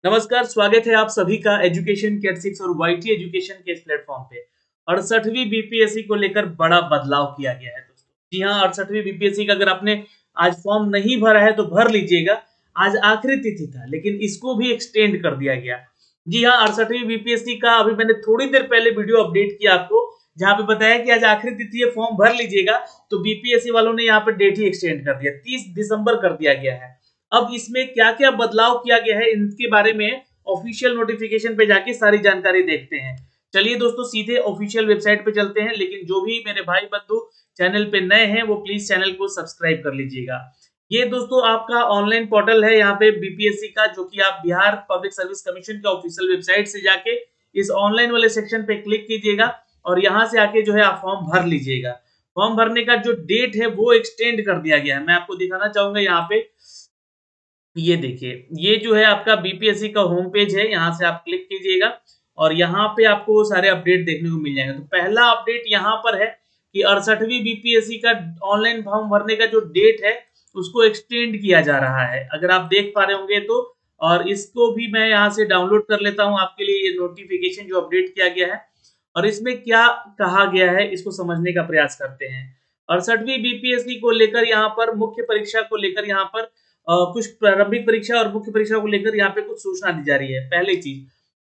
नमस्कार, स्वागत है आप सभी का एजुकेशन केयर 6 और वाईटी एजुकेशन के इस प्लेटफॉर्म पे। 68वीं बीपीएससी को लेकर बड़ा बदलाव किया गया है दोस्तों। जी हाँ, 68वीं बीपीएससी का अगर आपने आज फॉर्म नहीं भरा है तो भर लीजिएगा। आज आखिरी तिथि था, लेकिन इसको भी एक्सटेंड कर दिया गया। जी हाँ, 68वीं बीपीएससी का अभी मैंने थोड़ी देर पहले वीडियो अपडेट किया आपको, जहाँ पे बताया कि आज आखिरी तिथि है, फॉर्म भर लीजिएगा। तो बीपीएससी वालों ने यहाँ पे डेट ही एक्सटेंड कर दिया, 30 दिसंबर कर दिया गया है। अब इसमें क्या-क्या बदलाव किया गया है, इनके बारे में ऑफिशियल नोटिफिकेशन पे जाके सारी जानकारी देखते हैं। चलिए दोस्तों, सीधे ऑफिशियल वेबसाइट पे चलते हैं, लेकिन जो भी मेरे भाई बंधु चैनल पे नए हैं वो प्लीज चैनल को सब्सक्राइब कर लीजिएगा। ये दोस्तों आपका ऑनलाइन पोर्टल है यहाँ पे बीपीएससी का, जो कि आप बिहार पब्लिक सर्विस कमीशन के ऑफिशियल वेबसाइट से जाके इस ऑनलाइन वाले सेक्शन पे क्लिक कीजिएगा और यहाँ से आके जो है आप फॉर्म भर लीजिएगा। फॉर्म भरने का जो डेट है वो एक्सटेंड कर दिया गया है। मैं आपको दिखाना चाहूंगा यहाँ पे, ये देखिए, ये जो है आपका बीपीएससी का होम पेज है। यहाँ से आप क्लिक कीजिएगा और यहाँ पे आपको सारे अपडेट देखने को मिल जाएंगे। तो पहला अपडेट यहाँ पर है कि 68वीं बीपीएससी का ऑनलाइन फॉर्म भरने का जो डेट है उसको एक्सटेंड किया जा रहा है, अगर आप देख पा रहे होंगे तो। और इसको भी मैं यहाँ से डाउनलोड कर लेता हूँ आपके लिए, ये नोटिफिकेशन जो अपडेट किया गया है। और इसमें क्या कहा गया है इसको समझने का प्रयास करते हैं। 68वीं बीपीएससी को लेकर यहाँ पर मुख्य परीक्षा को लेकर यहाँ पर कुछ प्रारंभिक परीक्षा और मुख्य परीक्षा को लेकर यहाँ पे कुछ सूचना दी जा रही है। पहली चीज,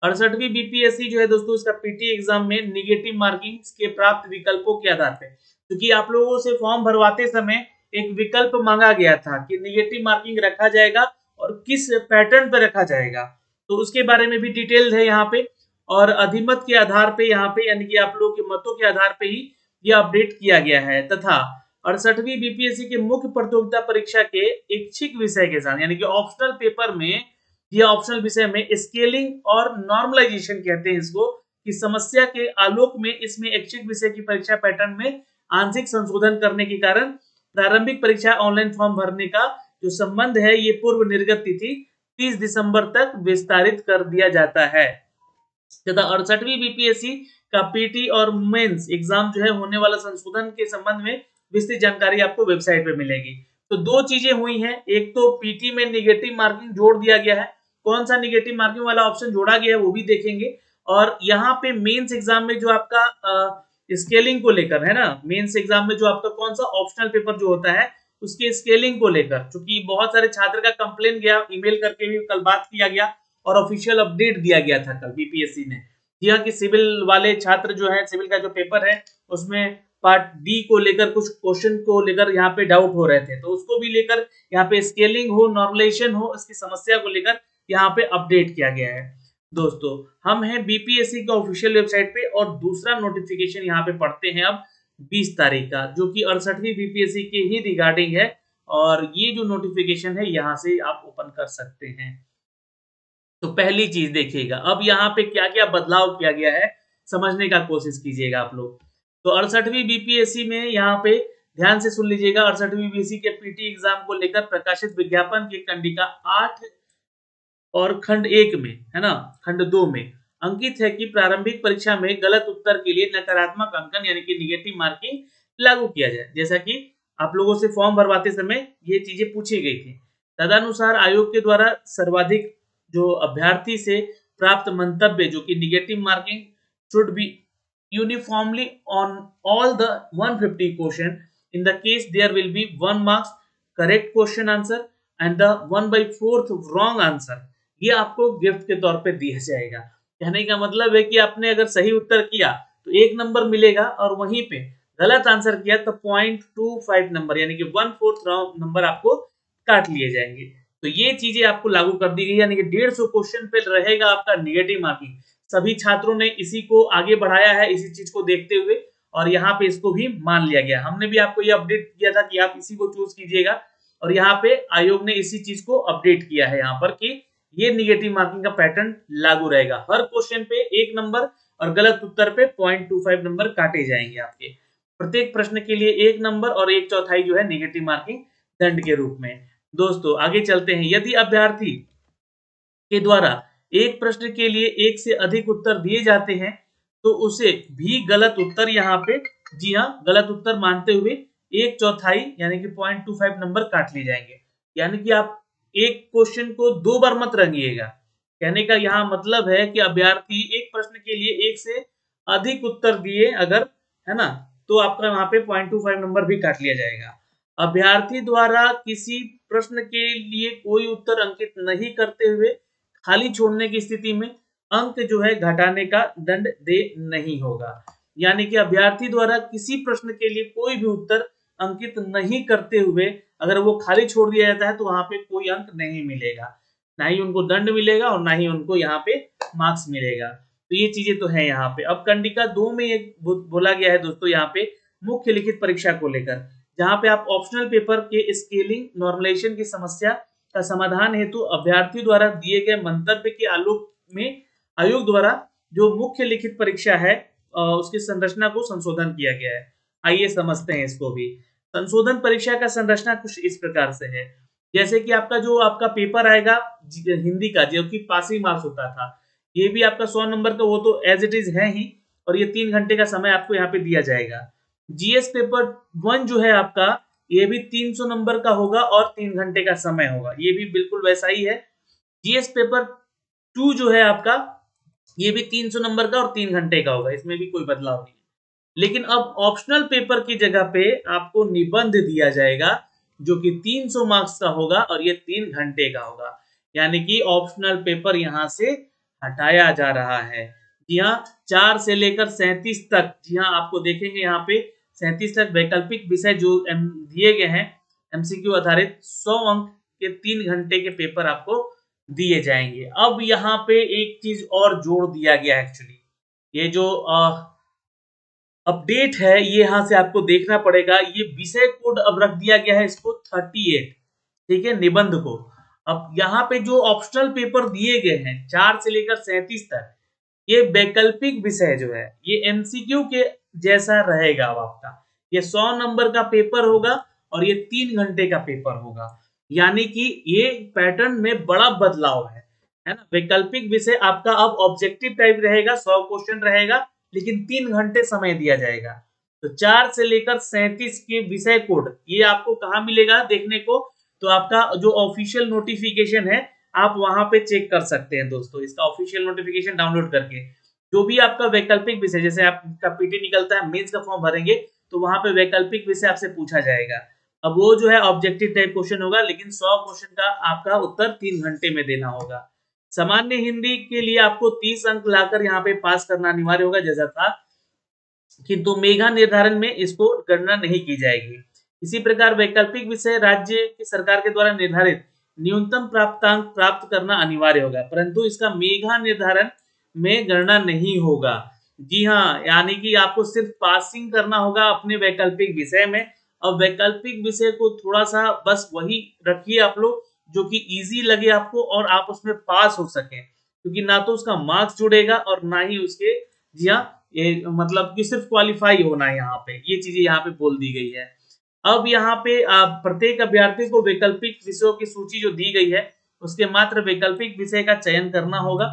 68वीं बीपीएससी जो है दोस्तों, इसका पीटी एग्जाम में निगेटिव मार्किंग के प्राप्त विकल्पों के आधार पे, क्योंकि आप लोगों से फॉर्म भरवाते समय एक विकल्प मांगा गया था कि निगेटिव मार्किंग रखा जाएगा और किस पैटर्न पर रखा जाएगा, तो उसके बारे में भी डिटेल है यहाँ पे। और अधिमत के आधार पे यहाँ पे, यानी कि आप लोगों के मतों के आधार पे ही यह अपडेट किया गया है। तथा 68वीं बीपीएससी के मुख्य प्रतियोगिता परीक्षा के इच्छिक विषय के साथ, यानी कि ऑप्शनल पेपर में, यह ऑप्शनल विषय में स्केलिंग और नॉर्मलाइजेशन कहते हैं इसको, कि समस्या के आलोक में इसमें इच्छिक विषय की परीक्षा पैटर्न में आंशिक संशोधन करने के कारण प्रारंभिक परीक्षा ऑनलाइन फॉर्म भरने का जो संबंध है, ये पूर्व निर्गत तिथि 30 दिसंबर तक विस्तारित कर दिया जाता है। तथा 68वीं बीपीएससी का पीटी और मेंस एग्जाम जो है होने वाला संशोधन के संबंध में विस्तृत जानकारी आपको वेबसाइट पे मिलेगी। तो दो चीजें हुई हैं, एक तो पीटी में निगेटिव मार्किंग जोड़ दिया गया है, कौन सा निगेटिव मार्किंग वाला ऑप्शन जोड़ा गया है वो भी देखेंगे। और यहाँ पे मेंस एग्जाम में जो आपका स्केलिंग को लेकर है ना, मेंस एग्जाम में जो आपका कौन सा ऑप्शनल पेपर जो होता है उसके स्केलिंग को लेकर, क्योंकि बहुत सारे छात्र का कंप्लेन गया, ईमेल करके भी कल बात किया गया और ऑफिशियल अपडेट दिया गया था कल बीपीएससी ने। जी हाँ, कि सिविल वाले छात्र जो है, सिविल का जो पेपर है उसमें पार्ट डी को लेकर कुछ क्वेश्चन को लेकर यहाँ पे डाउट हो रहे थे, तो उसको भी लेकर यहाँ पे स्केलिंग हो, नॉर्मलाइजेशन हो, इसकी समस्या को लेकर यहाँ पे अपडेट किया गया है। दोस्तों, हम हैं बीपीएससी का ऑफिशियल वेबसाइट पे और दूसरा नोटिफिकेशन यहाँ पे पढ़ते हैं अब 20 तारीख का, जो कि 68वीं बीपीएससी के ही रिगार्डिंग है। और ये जो नोटिफिकेशन है यहाँ से आप ओपन कर सकते हैं। तो पहली चीज देखिएगा, अब यहाँ पे क्या क्या बदलाव किया गया है समझने का कोशिश कीजिएगा आप लोग। तो 68वीं बीपीएससी में यहाँ पे ध्यान से सुन लीजिएगा, 68वीं बीपीएससी के पीटी एग्जाम को लेकर प्रकाशित विज्ञापन की कंडिका 8 और खंड 1 में, है ना, खंड 2 में अंकित है कि प्रारंभिक परीक्षा में गलत उत्तर के लिए नकारात्मक अंकन यानी कि निगेटिव मार्किंग लागू किया जाए, जैसा कि आप लोगों से फॉर्म भरवाते समय ये चीजें पूछी गई थी। तदनुसार आयोग के द्वारा सर्वाधिक जो अभ्यर्थी से प्राप्त मंतव्य, जो कि negative marking should be uniformly on all the 150 question, in the case there will be 1 marks correct question answer and the 1/4 wrong answer, ये आपको गिफ्ट के तौर पे दिया जाएगा। कहने का मतलब है कि आपने अगर सही उत्तर किया तो 1 नंबर मिलेगा और वहीं पे गलत आंसर किया तो 0.25 नंबर यानी कि 1/4 रॉन्ग नंबर आपको काट लिए जाएंगे। तो ये चीजें आपको लागू कर दी गई, यानी कि 150 क्वेश्चन पे रहेगा आपका निगेटिव मार्किंग। सभी छात्रों ने इसी को आगे बढ़ाया है, इसी चीज को देखते हुए, और यहाँ पे इसको भी मान लिया गया। हमने भी आपको ये अपडेट किया था कि आप इसी को चूज कीजिएगा, और यहाँ पे आयोग ने इसी चीज को अपडेट किया है यहाँ पर कि ये निगेटिव मार्किंग का पैटर्न लागू रहेगा। हर क्वेश्चन पे 1 नंबर और गलत उत्तर पे 0.25 नंबर काटे जाएंगे आपके। प्रत्येक प्रश्न के लिए 1 नंबर और 1/4 जो है निगेटिव मार्किंग दंड के रूप में। दोस्तों आगे चलते हैं। यदि अभ्यर्थी के द्वारा एक प्रश्न के लिए 1 से अधिक उत्तर दिए जाते हैं तो उसे भी गलत उत्तर यहाँ पे, जी हाँ, गलत उत्तर मानते हुए 1/4 यानी कि 0.25 नंबर काट लिए जाएंगे। यानी कि आप एक क्वेश्चन को 2 बार मत रंगिएगा, कहने का यहाँ मतलब है कि अभ्यर्थी एक प्रश्न के लिए एक से अधिक उत्तर दिए अगर, है ना, तो आपका वहां पे 0.25 नंबर भी काट लिया जाएगा। अभ्यर्थी द्वारा किसी प्रश्न के लिए कोई उत्तर अंकित नहीं करते हुए खाली छोड़ने की स्थिति में अंक जो है घटाने का दंड दे नहीं होगा। यानी कि अभ्यर्थी द्वारा किसी प्रश्न के लिए कोई भी उत्तर अंकित नहीं करते हुए अगर वो खाली छोड़ दिया जाता है तो वहां पे कोई अंक नहीं मिलेगा, ना ही उनको दंड मिलेगा और ना ही उनको यहाँ पे मार्क्स मिलेगा। तो ये चीजें तो है यहाँ पे। अब कंडिका 2 में एक बोला गया है दोस्तों यहाँ पे मुख्य लिखित परीक्षा को लेकर, जहाँ पे आप ऑप्शनल पेपर के स्केलिंग नॉर्मलाइजेशन की समस्या का समाधान हेतु अभ्यर्थी द्वारा दिए गए मंतव्य के आलोक में आयोग द्वारा जो मुख्य लिखित परीक्षा है उसकी संरचना को संशोधन किया गया है। आइए समझते हैं इसको भी। संशोधन परीक्षा का संरचना कुछ इस प्रकार से है, जैसे कि आपका पेपर आएगा हिंदी का जो कि पासिंग मार्क्स होता था, ये भी आपका 100 नंबर का वो तो एज इट इज है ही, और ये 3 घंटे का समय आपको यहाँ पे दिया जाएगा। जीएस पेपर 1 जो है आपका, ये भी 300 नंबर का होगा और 3 घंटे का समय होगा, ये भी बिल्कुल वैसा ही है। जीएस पेपर 2 जो है आपका, ये भी 300 नंबर का और 3 घंटे का होगा, इसमें भी कोई बदलाव नहीं। लेकिन अब ऑप्शनल पेपर की जगह पे आपको निबंध दिया जाएगा जो कि 300 मार्क्स का होगा और ये 3 घंटे का होगा। यानी कि ऑप्शनल पेपर यहाँ से हटाया जा रहा है। जी हाँ, 4 से लेकर 37 तक, जी हाँ आपको देखेंगे यहाँ पे 37 तक वैकल्पिक विषय जो दिए गए हैं एमसीक्यू आधारित 100 अंक के 3 घंटे के पेपर आपको दिए जाएंगे। अब यहाँ पे एक चीज और जोड़ दिया गया है एक्चुअली, ये जो अपडेट है ये यहाँ से आपको देखना पड़ेगा। ये विषय कोड अब रख दिया गया है इसको 38, ठीक है, निबंध को। अब यहाँ पे जो ऑप्शनल पेपर दिए गए हैं 4 से लेकर 37 तक, ये वैकल्पिक विषय जो है ये एमसीक्यू के जैसा रहेगा। अब आपका ये 100 नंबर का पेपर होगा और ये 3 घंटे का पेपर होगा। यानी कि ये पैटर्न में बड़ा बदलाव है ना। वैकल्पिक विषय आपका अब ऑब्जेक्टिव टाइप रहेगा, 100 क्वेश्चन रहेगा, लेकिन 3 घंटे समय दिया जाएगा। तो 4 से लेकर 37 के विषय कोड ये आपको कहाँ मिलेगा देखने को, तो आपका जो ऑफिशियल नोटिफिकेशन है आप वहां पे चेक कर सकते हैं दोस्तों, इसका ऑफिशियल नोटिफिकेशन डाउनलोड करके। जो भी आपका वैकल्पिक विषय, जैसे आपका पीटी निकलता है, मेंस का फॉर्म भरेंगे तो वहां पे वैकल्पिक विषय आपसे पूछा जाएगा। अब वो जो है ऑब्जेक्टिव टाइप क्वेश्चन होगा, लेकिन 100 क्वेश्चन का आपका उत्तर 3 घंटे में देना होगा। सामान्य हिंदी के लिए आपको 30 अंक लाकर यहाँ पे पास करना अनिवार्य होगा जैसा था, किंतु मेधा निर्धारण में इसको गणना नहीं की जाएगी। इसी प्रकार वैकल्पिक विषय राज्य की सरकार के द्वारा निर्धारित न्यूनतम प्राप्तांक प्राप्त करना अनिवार्य होगा, परंतु इसका मेधा निर्धारण में गणना नहीं होगा। जी हाँ, यानी कि आपको सिर्फ पासिंग करना होगा अपने वैकल्पिक विषय में। अब वैकल्पिक विषय को थोड़ा सा बस वही रखिए आप लोग जो कि इजी लगे आपको और आप उसमें पास हो सके, क्योंकि ना तो उसका मार्क्स जुड़ेगा और ना ही उसके, जी हाँ, ये मतलब कि सिर्फ क्वालिफाई होना है यहाँ पे, ये चीजें यहाँ पे बोल दी गई है। अब यहाँ पे प्रत्येक अभ्यर्थी को वैकल्पिक विषयों की सूची जो दी गई है उसके मात्र वैकल्पिक विषय का चयन करना होगा।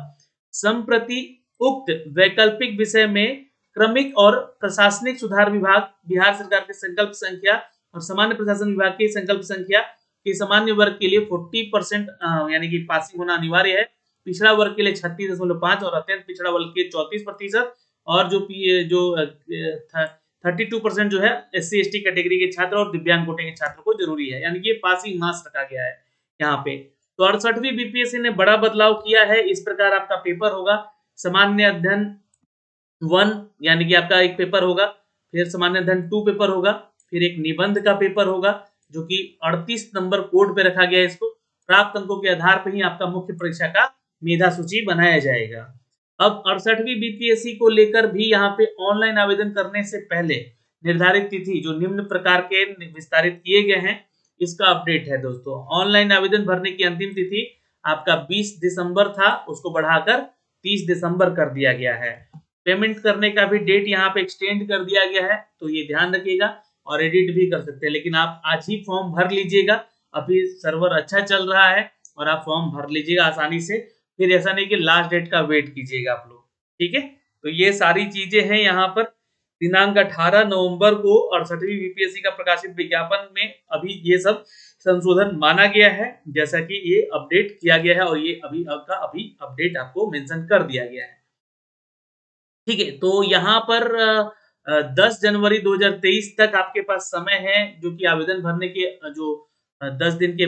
संप्रति उक्त वैकल्पिक विषय में क्रमिक और प्रशासनिक सुधार विभाग बिहार सरकार के संकल्प संख्या और सामान्य प्रशासन विभाग की संकल्प संख्या के सामान्य वर्ग के लिए 40% यानी कि पासिंग होना अनिवार्य है। पिछड़ा वर्ग के लिए 36.5 और अत्यंत पिछड़ा वर्ग के 34%, और जो 32% जो है SC ST कैटेगरी के छात्र और दिव्यांग कोटे के छात्र को जरूरी है। यानी कि पासिंग मार्क्स रखा गया है यहाँ पे। तो 68वीं बीपीएससी ने बड़ा बदलाव किया है। इस प्रकार आपका पेपर होगा सामान्य अध्ययन 1, यानी कि आपका एक पेपर होगा, फिर सामान्य अध्ययन 2 पेपर होगा, फिर एक निबंध का पेपर होगा जो कि 38 नंबर कोड पे रखा गया है। इसको प्राप्त अंकों के आधार पर ही आपका मुख्य परीक्षा का मेधा सूची बनाया जाएगा। अब 68वीं बीपीएससी को लेकर भी यहाँ पे ऑनलाइन आवेदन करने से पहले निर्धारित तिथि जो निम्न प्रकार के विस्तारित किए गए हैं, इसका अपडेट है दोस्तों। ऑनलाइन आवेदन भरने की अंतिम तिथि आपका 20 दिसंबर था, उसको बढ़ाकर 30 दिसंबर कर दिया गया है। पेमेंट करने का भी डेट यहाँ पे एक्सटेंड कर दिया गया है, तो ये ध्यान रखिएगा। और एडिट भी कर सकते हैं, लेकिन आप आज ही फॉर्म भर लीजिएगा, अभी सर्वर अच्छा चल रहा है और आप फॉर्म भर लीजिएगा आसानी से। फिर ऐसा नहीं कि लास्ट डेट का वेट कीजिएगा आप लोग, ठीक है। तो ये सारी चीजें हैं यहाँ पर। दिनांक 18 नवंबर को 68वीं बीपीएससी का प्रकाशित विज्ञापन में अभी ये सब संशोधन माना गया है, जैसा कि ये अपडेट किया गया है और ये अभी अपडेट आपको मेंशन कर दिया गया है। ठीक है, तो यहाँ पर 10 जनवरी 2023 तक आपके पास समय है, जो कि आवेदन भरने के जो 10 दिन के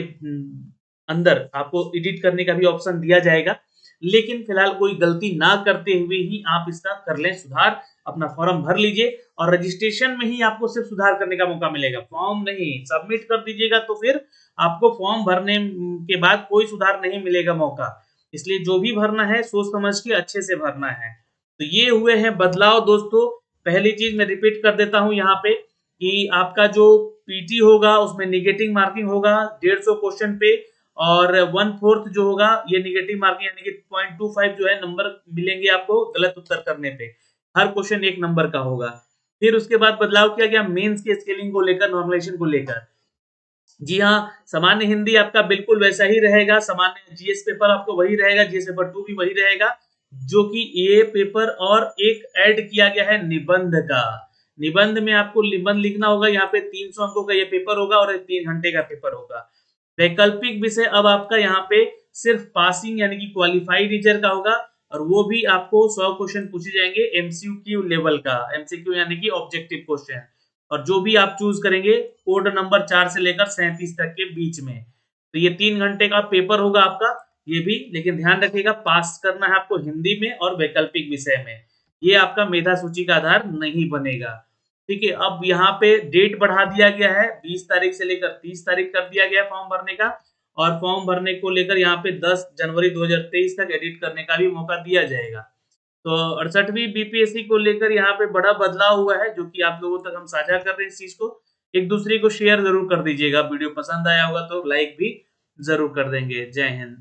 अंदर आपको एडिट करने का भी ऑप्शन दिया जाएगा। लेकिन फिलहाल कोई गलती ना करते हुए ही आप इसका कर लें सुधार, अपना फॉर्म भर लीजिए और रजिस्ट्रेशन में ही आपको सिर्फ सुधार करने का मौका मिलेगा, फॉर्म नहीं। सबमिट कर दीजिएगा तो फिर आपको फॉर्म भरने के बाद कोई सुधार नहीं मिलेगा मौका। इसलिए जो भी भरना है सोच समझ के अच्छे से भरना है। तो ये हुए हैं बदलाव दोस्तों। पहली चीज मैं रिपीट कर देता हूं यहाँ पे कि आपका जो पीटी होगा उसमें निगेटिव मार्किंग होगा 150 क्वेश्चन पे, और 1/4 जो होगा ये निगेटिव मार्किंग यानी कि 0.25 जो है नंबर मिलेंगे आपको गलत उत्तर करने पे। हर क्वेश्चन 1 नंबर का होगा। फिर उसके बाद बदलाव किया गया मेंस के स्केलिंग को लेकर, नॉर्मलाइजेशन को लेकर। जी हाँ, सामान्य हिंदी आपका बिल्कुल वैसा ही रहेगा, सामान्य जीएस पेपर आपको वही रहेगा, जीएस पेपर 2 भी वही रहेगा, जो कि ये पेपर और एक ऐड किया गया है निबंध का। निबंध में आपको निबंध लिखना होगा, यहाँ पे 300 अंकों का ये पेपर होगा और 3 घंटे का पेपर होगा। वैकल्पिक विषय अब आपका यहाँ पे सिर्फ पासिंग यानी कि क्वालिफाइड टीचर का होगा, और वो भी आपको 100 क्वेश्चन पूछे जाएंगे एमसीक्यू लेवल का, एमसीक्यू यानी कि ऑब्जेक्टिव क्वेश्चन, और जो भी आप चूज करेंगे कोड नंबर 4 से लेकर 37 तक के बीच में। तो ये 3 घंटे का पेपर होगा आपका ये भी, लेकिन ध्यान रखिएगा पास करना है आपको हिंदी में और वैकल्पिक विषय में। ये आपका मेधा सूची का आधार नहीं बनेगा। ठीक है, अब यहाँ पे डेट बढ़ा दिया गया है, 20 तारीख से लेकर 30 तारीख कर दिया गया फॉर्म भरने का, और फॉर्म भरने को लेकर यहाँ पे 10 जनवरी 2023 तक एडिट करने का भी मौका दिया जाएगा। तो 68वीं बीपीएससी को लेकर यहाँ पे बड़ा बदलाव हुआ है, जो कि आप लोगों तक हम साझा कर रहे हैं इस चीज को। एक दूसरे को शेयर जरूर कर दीजिएगा, वीडियो पसंद आया होगा तो लाइक भी जरूर कर देंगे। जय हिंद।